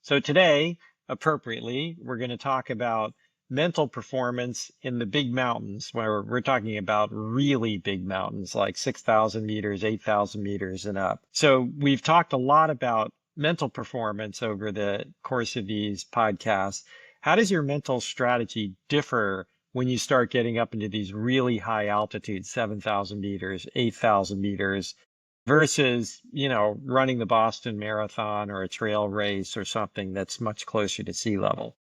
So today, appropriately, we're going to talk about mental performance in the big mountains, where we're talking about really big mountains like 6,000 meters, 8,000 meters and up. So we've talked a lot about mental performance over the course of these podcasts. How does your mental strategy differ when you start getting up into these really high altitudes, 7,000 meters, 8,000 meters? Versus, running the Boston Marathon or a trail race or something that's much closer to sea level.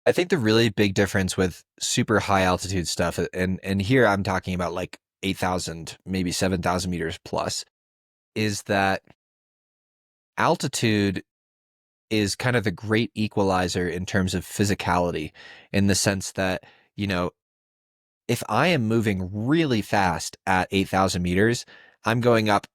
I think the really big difference with super high altitude stuff, and here I'm talking about like 8,000, maybe 7,000 meters plus, is that altitude is kind of the great equalizer in terms of physicality, in the sense that, you know, if I am moving really fast at 8,000 meters, I'm going up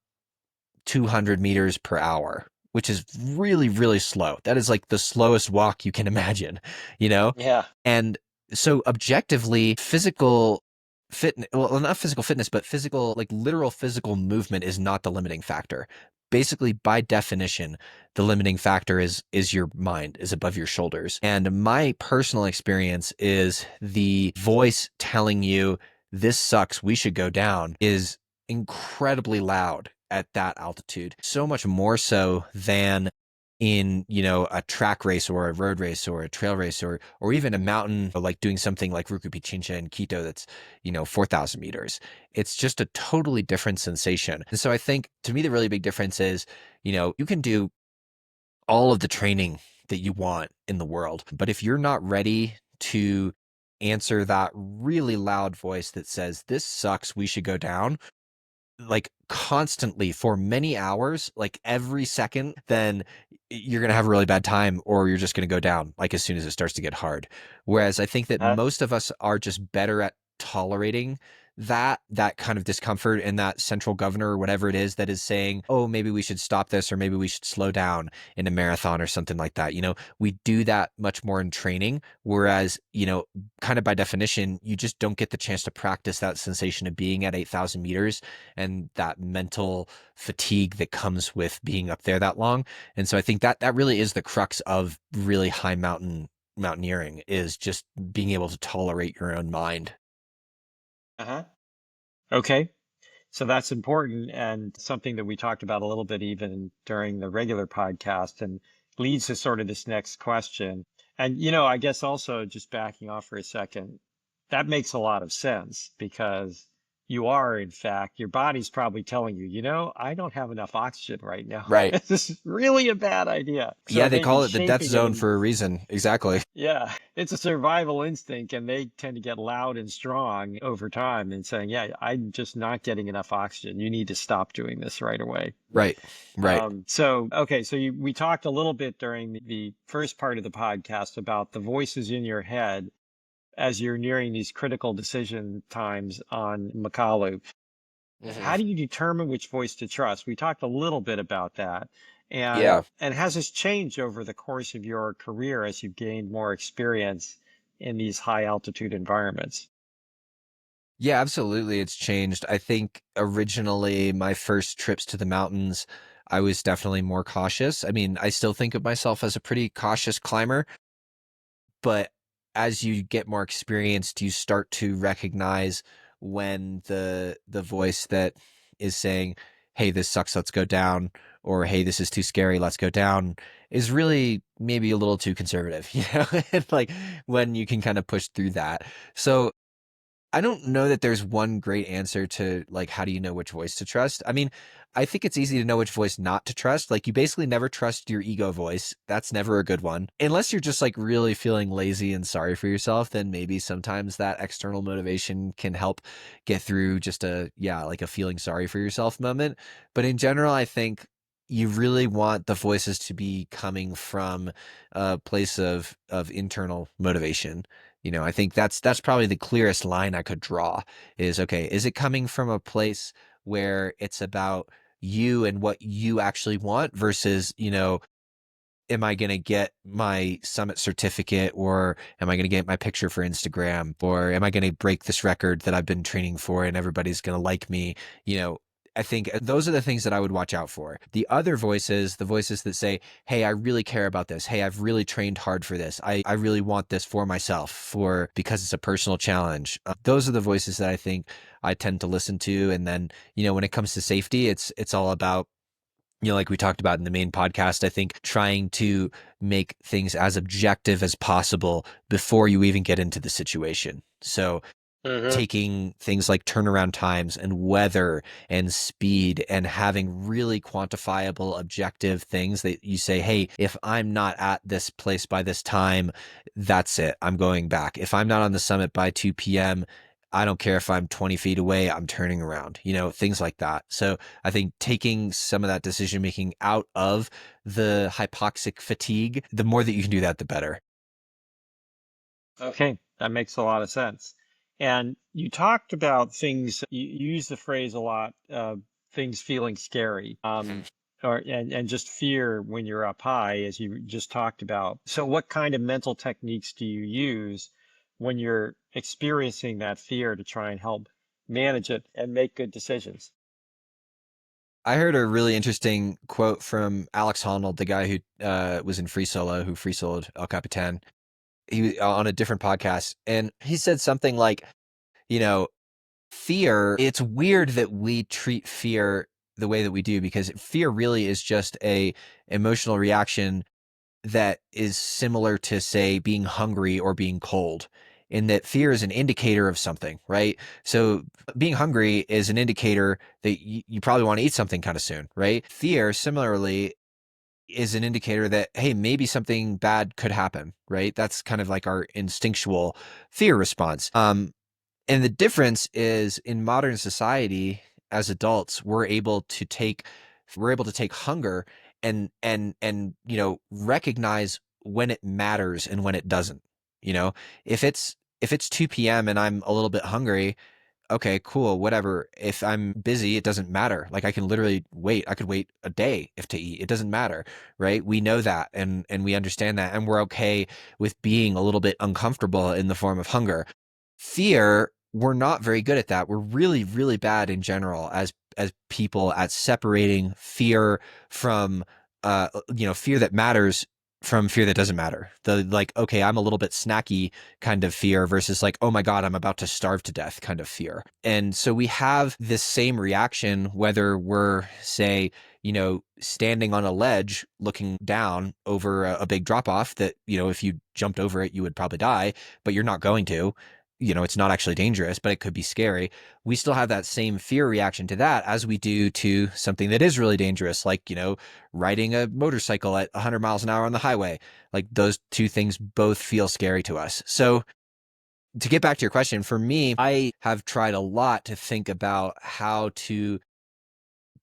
200 meters per hour, which is really, really slow. That is like the slowest walk you can imagine, you know? Yeah. And so objectively, physical fitness, well, not physical fitness, but physical, like literal physical movement is not the limiting factor. Basically, by definition, the limiting factor is your mind, is above your shoulders. And my personal experience is the voice telling you this sucks, we should go down, is incredibly loud at that altitude. So much more so than in, a track race or a road race or a trail race or even a mountain, like doing something like Ruku Pichincha in Quito that's, 4,000 meters. It's just a totally different sensation. And so I think to me the really big difference is, you can do all of the training that you want in the world, but if you're not ready to answer that really loud voice that says this sucks, we should go down, like constantly for many hours, like every second, then you're going to have a really bad time, or you're just going to go down like as soon as it starts to get hard. Whereas I think that Huh? most of us are just better at tolerating that kind of discomfort, and that central governor or whatever it is that is saying, oh, maybe we should stop this, or maybe we should slow down in a marathon or something like that. We do that much more in training, whereas, kind of by definition, you just don't get the chance to practice that sensation of being at 8,000 meters and that mental fatigue that comes with being up there that long. And so I think that really is the crux of really high mountaineering, is just being able to tolerate your own mind. Uh-huh. Okay. So that's important and something that we talked about a little bit even during the regular podcast and leads to sort of this next question. And, I guess also just backing off for a second, that makes a lot of sense because you are, in fact, your body's probably telling you, I don't have enough oxygen right now. Right. This is really a bad idea. So Yeah, it they may be call it the death shaping it zone in. for a reason. Exactly. Yeah, it's a survival instinct, and they tend to get loud and strong over time and saying, yeah, I'm just not getting enough oxygen. You need to stop doing this right away. Right. Right. Okay, so we talked a little bit during the first part of the podcast about the voices in your head as you're nearing these critical decision times on Makalu. Hmm. How do you determine which voice to trust? We talked a little bit about that. And Yeah. and has this changed over the course of your career as you've gained more experience in these high altitude environments? Yeah, absolutely. It's changed. I think originally my first trips to the mountains, I was definitely more cautious. I mean, I still think of myself as a pretty cautious climber, but as you get more experienced, you start to recognize when the voice that is saying, "Hey, this sucks, let's go down," or "Hey, this is too scary, let's go down," is really maybe a little too conservative, And like when you can kind of push through that. So I don't know that there's one great answer to like how do you know which voice to trust. I mean, I think it's easy to know which voice not to trust. Like you basically never trust your ego voice. That's never a good one. Unless you're just like really feeling lazy and sorry for yourself, then maybe sometimes that external motivation can help get through just like a feeling sorry for yourself moment. But in general, I think you really want the voices to be coming from a place of internal motivation. I think that's probably the clearest line I could draw is, okay, is it coming from a place where it's about you and what you actually want versus, am I going to get my summit certificate, or am I going to get my picture for Instagram, or am I going to break this record that I've been training for and everybody's going to like me? I think those are the things that I would watch out for. The other voices, the voices that say, hey, I really care about this. Hey, I've really trained hard for this. I really want this for myself, for because it's a personal challenge. Those are the voices that I think I tend to listen to. And then, when it comes to safety, it's all about, like we talked about in the main podcast, I think trying to make things as objective as possible before you even get into the situation. So Hmm. taking things like turnaround times and weather and speed and having really quantifiable objective things that you say, hey, if I'm not at this place by this time, that's it, I'm going back. If I'm not on the summit by 2 p.m., I don't care if I'm 20 feet away, I'm turning around, things like that. So I think taking some of that decision making out of the hypoxic fatigue, the more that you can do that, the better. Okay, that makes a lot of sense. And you talked about things, you use the phrase a lot, things feeling scary, and just fear when you're up high, as you just talked about. So what kind of mental techniques do you use when you're experiencing that fear to try and help manage it and make good decisions? I heard a really interesting quote from Alex Honnold, the guy who was in Free Solo, who free soloed El Capitan. He on a different podcast, and he said something like, you know, fear. It's weird that we treat fear the way that we do because fear really is just a emotional reaction that is similar to, say, being hungry or being cold, in that fear is an indicator of something, right? So being hungry is an indicator that you probably want to eat something kind of soon, right? Fear, similarly, is an indicator that, hey, maybe something bad could happen, right? That's kind of like our instinctual fear response. And the difference is in modern society, as adults, we're able to take hunger and recognize when it matters and when it doesn't. You know, if it's 2 p.m. and I'm a little bit hungry, okay, cool, whatever. If I'm busy, it doesn't matter. Like I can literally wait. I could wait a day if to eat. It doesn't matter, right? We know that and we understand that and we're okay with being a little bit uncomfortable in the form of hunger. Fear, we're not very good at that. We're really, really bad in general as people at separating fear from fear that matters from fear that doesn't matter. The like, okay, I'm a little bit snacky kind of fear versus like, oh my God, I'm about to starve to death kind of fear. And so we have this same reaction, whether we're, say, standing on a ledge looking down over a big drop off that, if you jumped over it, you would probably die, but you're not going to. It's not actually dangerous, but it could be scary. We still have that same fear reaction to that as we do to something that is really dangerous, like, riding a motorcycle at 100 miles an hour on the highway. Like those two things both feel scary to us. So to get back to your question, for me, I have tried a lot to think about how to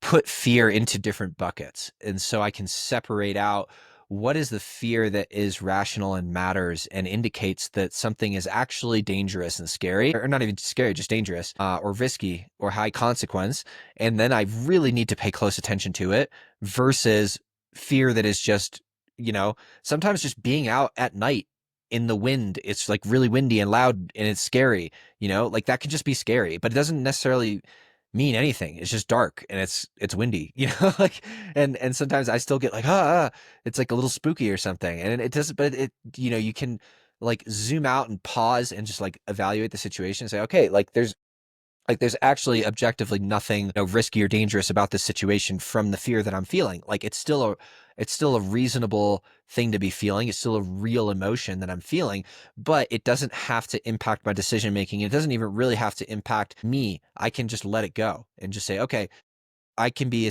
put fear into different buckets. And so I can separate out what is the fear that is rational and matters and indicates that something is actually dangerous and scary, or not even scary, just dangerous, or risky or high consequence. And then I really need to pay close attention to it versus fear that is just, sometimes just being out at night in the wind. It's like really windy and loud and it's scary, like that can just be scary, but it doesn't necessarily mean anything. It's just dark and it's windy, like, and sometimes I still get like, it's like a little spooky or something. And it doesn't, but you can like zoom out and pause and just like evaluate the situation and say, okay, like there's actually objectively nothing, risky or dangerous about this situation from the fear that I'm feeling. Like it's still a reasonable thing to be feeling. It's still a real emotion that I'm feeling, but it doesn't have to impact my decision making. It doesn't even really have to impact me. I can just let it go and just say, okay, I can be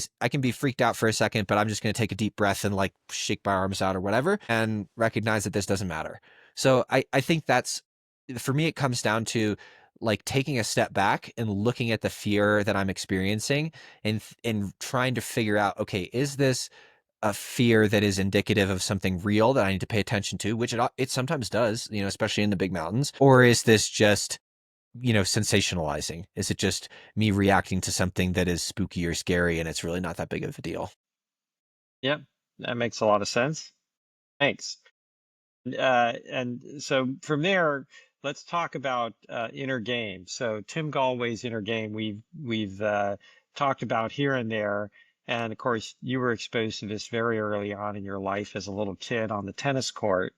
freaked out for a second, but I'm just going to take a deep breath and like shake my arms out or whatever and recognize that this doesn't matter. So I think that's, for me, it comes down to like taking a step back and looking at the fear that I'm experiencing and trying to figure out, okay, is this a fear that is indicative of something real that I need to pay attention to, which it sometimes does, especially in the big mountains, or is this just sensationalizing? Is it just me reacting to something that is spooky or scary and it's really not that big of a deal? Yeah, that makes a lot of sense. Thanks. And so from there, let's talk about inner game. So Tim Galway's inner game. We've talked about here and there. And of course, you were exposed to this very early on in your life as a little kid on the tennis court.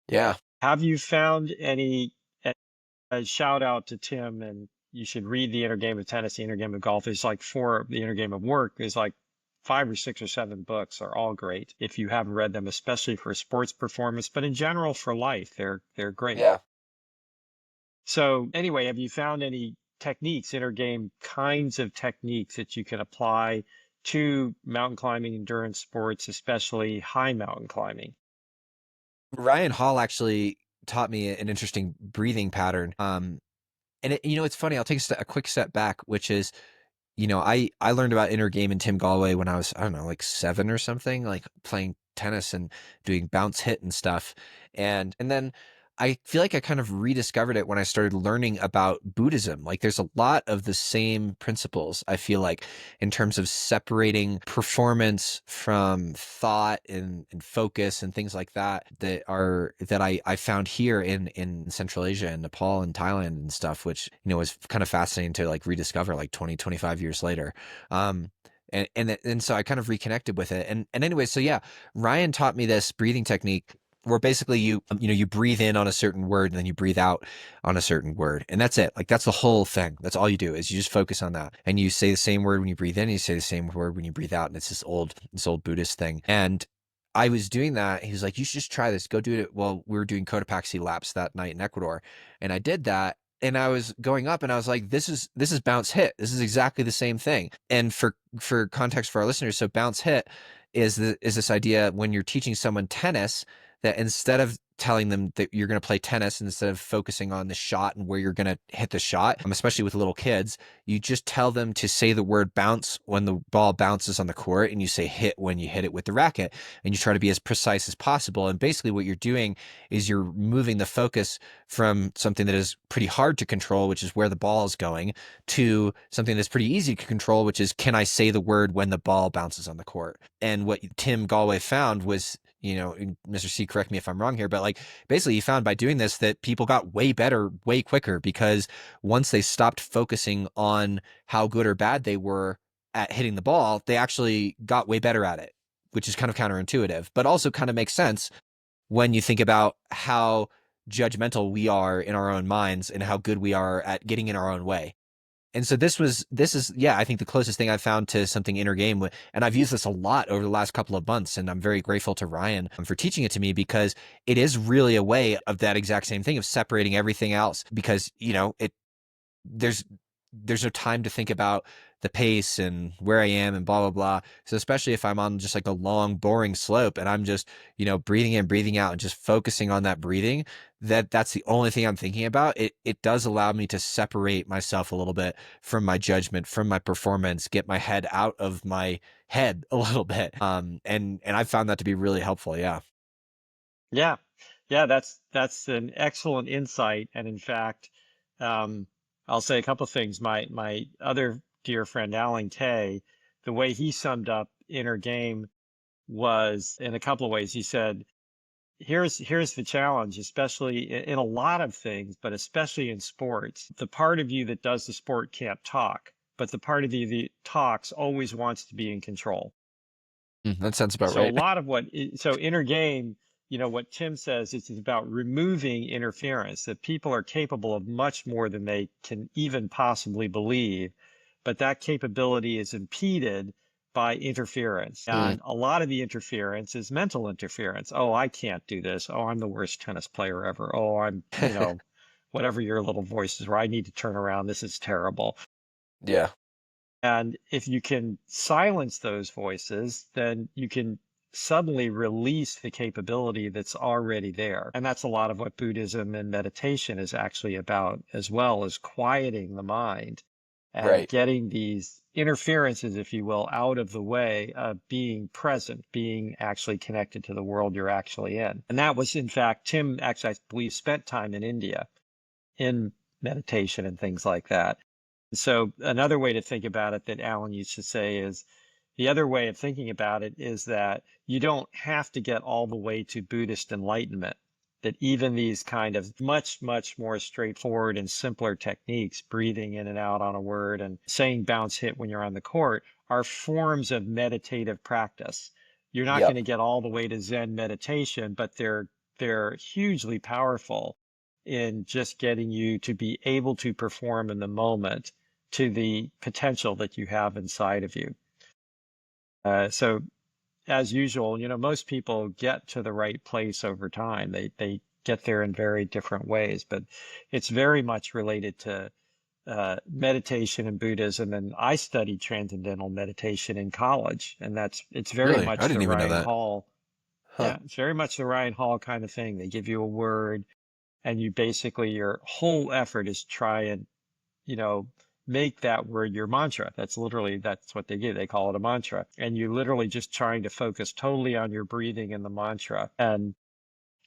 Yeah. Have you found any, a shout out to Tim, and you should read the Inner Game of Tennis, the Inner Game of Golf. There's like four, the Inner Game of Work is like five or six or seven books are all great if you haven't read them, especially for sports performance, but in general for life, they're great. Yeah. So anyway, have you found any techniques, inner game kinds of techniques that you can apply to mountain climbing, endurance sports, especially high mountain climbing? Ryan Hall actually taught me an interesting breathing pattern. And it's funny. I'll take a quick step back, which is, I learned about inner game and Tim Galway when I was, I don't know, like 7 or something, like playing tennis and doing bounce hit and stuff. And then I feel like I kind of rediscovered it when I started learning about Buddhism. Like there's a lot of the same principles, I feel like, in terms of separating performance from thought and focus and things like that that I found here in Central Asia and Nepal and Thailand and stuff, which, was kind of fascinating to like rediscover like 25 years later. Um, and so I kind of reconnected with it. And anyway, so yeah, Ryan taught me this breathing technique where basically you breathe in on a certain word and then you breathe out on a certain word. And that's it. Like that's the whole thing. That's all you do is you just focus on that. And you say the same word when you breathe in, and you say the same word when you breathe out. And it's this old Buddhist thing. And I was doing that. He was like, you should just try this. Go do it. Well, we were doing Cotopaxi laps that night in Ecuador. And I did that. And I was going up and I was like, this is bounce hit. This is exactly the same thing. And for context for our listeners, so bounce hit is this idea when you're teaching someone tennis, that instead of telling them that you're going to play tennis, instead of focusing on the shot and where you're going to hit the shot, especially with little kids, you just tell them to say the word bounce when the ball bounces on the court, and you say hit when you hit it with the racket, and you try to be as precise as possible. And basically what you're doing is you're moving the focus from something that is pretty hard to control, which is where the ball is going, to something that's pretty easy to control, which is, can I say the word when the ball bounces on the court? And what Tim Galway found was, Mr. C, correct me if I'm wrong here, but like basically he found by doing this that people got way better way quicker, because once they stopped focusing on how good or bad they were at hitting the ball, they actually got way better at it, which is kind of counterintuitive, but also kind of makes sense when you think about how judgmental we are in our own minds and how good we are at getting in our own way. And so this is, yeah, I think the closest thing I've found to something inner game. And I've used this a lot over the last couple of months. And I'm very grateful to Ryan for teaching it to me, because it is really a way of that exact same thing of separating everything else, because, there's there's no time to think about the pace and where I am and blah blah blah. So especially if I'm on just like a long boring slope and I'm just, breathing in, breathing out, and just focusing on that breathing, that's the only thing I'm thinking about. It does allow me to separate myself a little bit from my judgment, from my performance, get my head out of my head a little bit. And I found that to be really helpful. Yeah. Yeah. Yeah, that's an excellent insight. And in fact, um, I'll say a couple of things. My other dear friend Alan Tay, the way he summed up inner game was in a couple of ways. He said, here's the challenge, especially in a lot of things, but especially in sports. The part of you that does the sport can't talk, but the part of you that talks always wants to be in control. That sounds about So a right. lot of so inner game, what Tim says, it's about removing interference, that people are capable of much more than they can even possibly believe, but that capability is impeded by interference. Mm. And a lot of the interference is mental interference. Oh, I can't do this. Oh, I'm the worst tennis player ever. Oh, I'm, whatever your little voice is, where I need to turn around. This is terrible. Yeah. And if you can silence those voices, then you can suddenly release the capability that's already there. And that's a lot of what Buddhism and meditation is actually about, as well as quieting the mind and Right. getting these interferences, if you will, out of the way of being present, being actually connected to the world you're actually in. And that was, in fact, Tim actually, I believe, spent time in India in meditation and things like that. So another way to think about it that Alan used to say is, the other way of thinking about it is that you don't have to get all the way to Buddhist enlightenment. that even these kind of much, much more straightforward and simpler techniques, breathing in and out on a word and saying bounce hit when you're on the court, are forms of meditative practice. You're not going Yep. to get all the way to Zen meditation, but they're hugely powerful in just getting you to be able to perform in the moment to the potential that you have inside of you. So as usual, most people get to the right place over time. They get there in very different ways, but it's very much related to meditation and Buddhism. And I studied transcendental meditation in college, and it's very Really? I much didn't the even know Ryan that. Hall. Huh. Yeah, it's very much the Ryan Hall kind of thing. They give you a word, and you basically your whole effort is try and you know, make that word your mantra. That's what they do. They call it a mantra. And you literally just trying to focus totally on your breathing and the mantra. And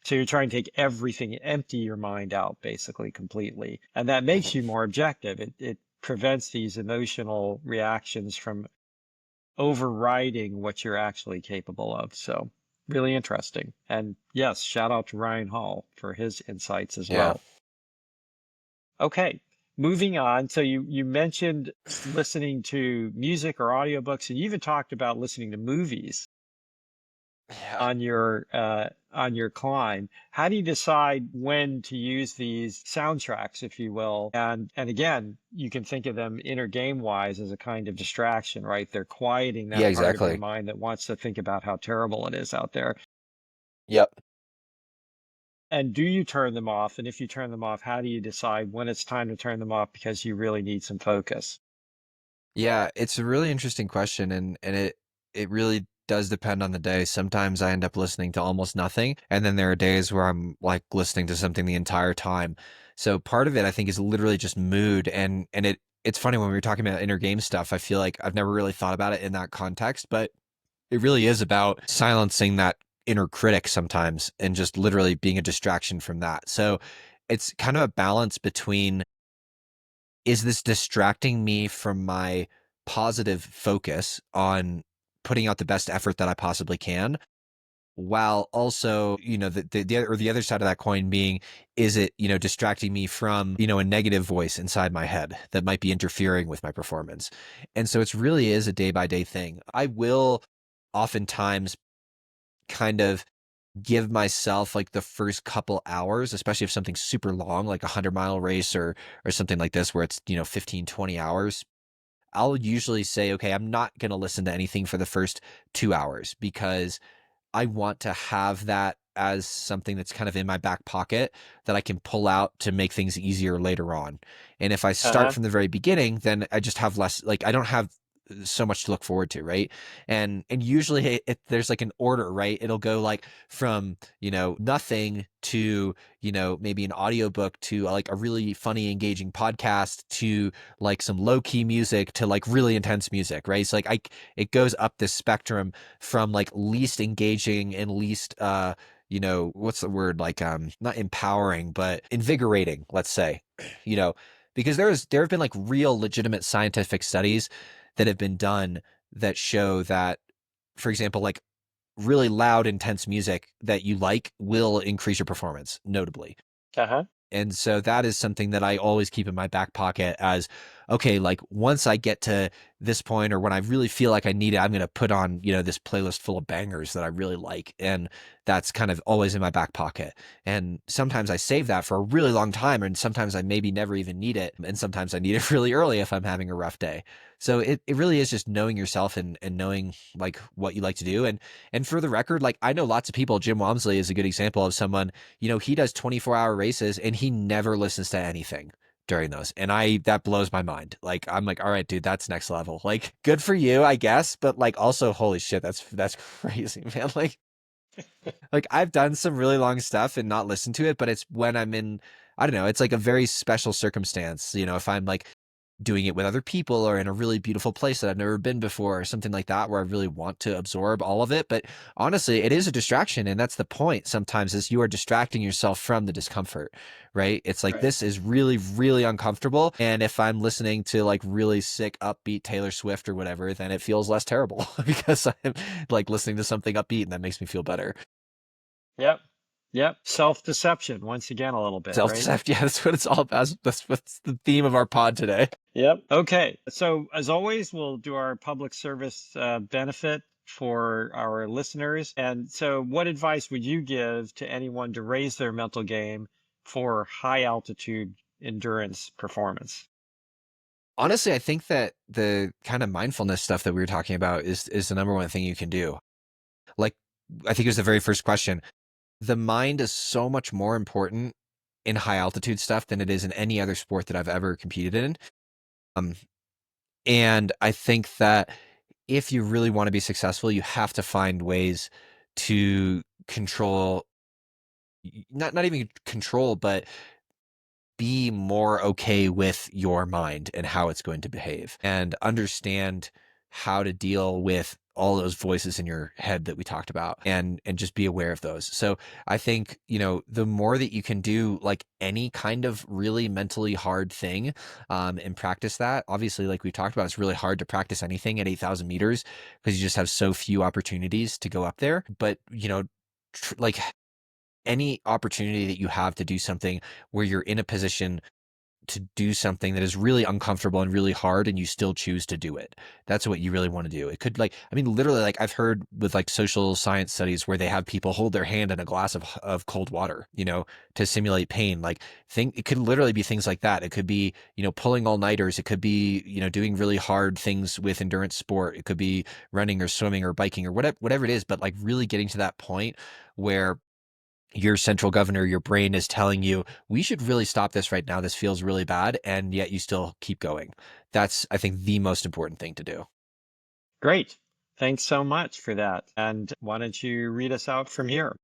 so you're trying to take everything, empty your mind out basically completely. And that makes you Mhm. more objective. It prevents these emotional reactions from overriding what you're actually capable of. So really interesting. And yes, shout out to Ryan Hall for his insights as Yeah. well. Okay, moving on. So you mentioned listening to music or audiobooks, and you even talked about listening to movies Yeah. on your climb. How do you decide when to use these soundtracks, if you will? And again, you can think of them inner game wise as a kind of distraction, right? They're quieting Yeah, that part of your exactly. mind that wants to think about how terrible it is out there. Yep. And do you turn them off? And if you turn them off, how do you decide when it's time to turn them off because you really need some focus? Yeah, it's a really interesting question, and it really does depend on the day. Sometimes I end up listening to almost nothing, and then there are days where I'm like listening to something the entire time. So part of it I think is literally just mood, and it's funny when we were talking about inner game stuff, I feel like I've never really thought about it in that context, but it really is about silencing that inner critic sometimes and just literally being a distraction from that. So it's kind of a balance between, is this distracting me from my positive focus on putting out the best effort that I possibly can, while also, the other side of that coin being, is it, distracting me from, a negative voice inside my head that might be interfering with my performance. And so it's really is a day by day thing. I will oftentimes kind of give myself like the first couple hours, especially if something's super long, like a 100-mile race or something like this, where it's, 15, 20 hours. I'll usually say, okay, I'm not going to listen to anything for the first 2 hours because I want to have that as something that's kind of in my back pocket that I can pull out to make things easier later on. And if I start Uh-huh. from the very beginning, then I just have less, like I don't have so much to look forward to, right? And usually there's like an order, right? It'll go like from, nothing to, maybe an audiobook to like a really funny engaging podcast to like some low key music to like really intense music, right? So like it goes up this spectrum from like least engaging and least what's the word, like not empowering but invigorating, let's say. you know because there have been like real legitimate scientific studies that have been done that show that, for example, like really loud intense music that you like will increase your performance notably. Uh-huh. And so that is something that I always keep in my back pocket as, okay, like once I get to this point or when I really feel like I need it, I'm going to put on, this playlist full of bangers that I really like. And that's kind of always in my back pocket. And sometimes I save that for a really long time. And sometimes I maybe never even need it. And sometimes I need it really early if I'm having a rough day. So it really is just knowing yourself and knowing like what you like to do. And for the record, like I know lots of people, Jim Walmsley is a good example of someone, he does 24-hour races and he never listens to anything during those. And that blows my mind. Like, I'm like, all right, dude, that's next level. Like, good for you, I guess. But like, also, holy shit, that's crazy, man. Like I've done some really long stuff and not listened to it, but it's when I'm in, I don't know, it's like a very special circumstance. If I'm like doing it with other people or in a really beautiful place that I've never been before or something like that where I really want to absorb all of it. But honestly, it is a distraction. And that's the point sometimes, is you are distracting yourself from the discomfort, right? It's like, Right. this is really, really uncomfortable. And if I'm listening to like really sick, upbeat Taylor Swift or whatever, then it feels less terrible because I'm like listening to something upbeat and that makes me feel better. Yep. Yep. Self-deception, once again, a little bit, right? Self-deception. Yeah, that's what it's all about. That's what's the theme of our pod today. Yep. Okay. So, as always, we'll do our public service benefit for our listeners. And so, what advice would you give to anyone to raise their mental game for high altitude endurance performance? Honestly, I think that the kind of mindfulness stuff that we were talking about is the number one thing you can do. Like, I think it was the very first question. The mind is so much more important in high altitude stuff than it is in any other sport that I've ever competed in. Um, and I think that if you really want to be successful, you have to find ways to control, not even control, but be more okay with your mind and how it's going to behave and understand how to deal with all those voices in your head that we talked about and just be aware of those. So I think, the more that you can do like any kind of really mentally hard thing and practice that, obviously, like we talked about, it's really hard to practice anything at 8,000 meters because you just have so few opportunities to go up there. But, like any opportunity that you have to do something where you're in a position to do something that is really uncomfortable and really hard and you still choose to do it. That's what you really want to do. It could literally, like I've heard with like social science studies where they have people hold their hand in a glass of cold water, to simulate pain. It could literally be things like that. It could be, pulling all-nighters. It could be, doing really hard things with endurance sport. It could be running or swimming or biking or whatever it is, but like really getting to that point where your central governor, your brain is telling you, we should really stop this right now. This feels really bad. And yet you still keep going. That's, I think, the most important thing to do. Great. Thanks so much for that. And why don't you read us out from here?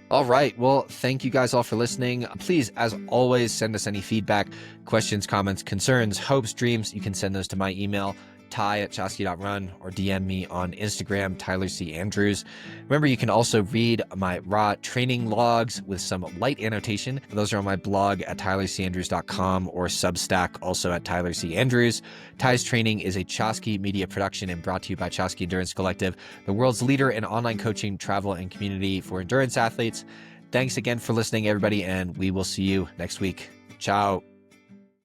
All right. Well, thank you guys all for listening. Please, as always, send us any feedback, questions, comments, concerns, hopes, dreams. You can send those to my email, ty@chaski.run, or DM me on Instagram, Tyler C. Andrews. Remember, you can also read my raw training logs with some light annotation. Those are on my blog at tylercandrews.com or Substack, also at Tyler C. Andrews. Ty's Training is a Chaski media production and brought to you by Chaski Endurance Collective, the world's leader in online coaching, travel, and community for endurance athletes. Thanks again for listening, everybody, and we will see you next week. Ciao.